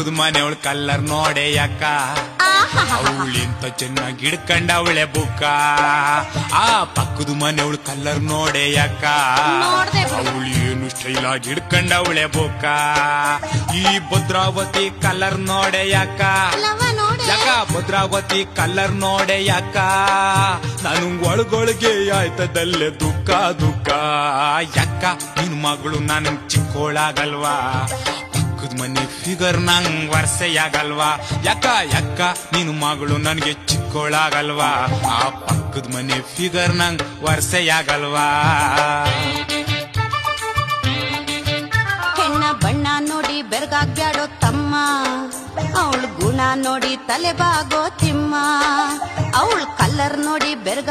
ಪಕ್ಕದ ಮನೆಯವಳು ಕಲ್ಲರ್ ನೋಡೆ ಯಾಕ ಅವಳಿಂತ ಚೆನ್ನಾಗಿ ಹಿಡ್ಕಂಡ ಅವಳೆ ಬುಕ್ಕ ಆ ಪಕ್ಕದ ಮನೆಯವಳು ಕಲ್ಲರ್ ನೋಡೆ ಯಾಕ ಅವಳು ಏನು ಸ್ಟೈಲ್ ಆಗಿ ಹಿಡ್ಕಂಡ ಅವಳೆ ಬುಕ್ಕ ಈ ಭದ್ರಾವತಿ ಕಲ್ಲರ್ ನೋಡೆ ಯಾಕ ಭದ್ರಾವತಿ ಕಲ್ಲರ್ ನೋಡೆ ಯಾಕ ನಾನು ಒಳಗೊಳಗೆ ಆಯ್ತದಲ್ಲೇ ದುಃಖ ದುಃಖ ಯಾಕ ನಿನ್ ಮಗಳು ನನ್ ಚಿಕ್ಕೋಳಾಗಲ್ವಾ ಪಕ್ಕದ ಮನೆ ಫಿಗರ್ ನಂಗ್ ವರ್ಷಯಾಗಲ್ವಾ ಯಾಕ ಯಾಕ ನಿನ್ ಮಗಳು ನನ್ಗೆ ಚಿಕ್ಕೋಳಾಗಲ್ವಾ ಆ ಪಕ್ಕದ ಮನೆ ಫಿಗರ್ ನಂಗ್ ವರ್ಷಯಾಗಲ್ವಾ ಹೆಣ್ಣ ಬಣ್ಣ ನೋಡಿ ಬೆರ್ಗಾಗ್ಯಾಡೋ ತಮ್ಮ ಅವಳ ಗುಣ ನೋಡಿ ತಲೆ ಬಾಗೋ ತಿಮ್ಮ ಅವಳ ಕಲ್ಲರ್ ನೋಡಿ ಬೆರ್ಗ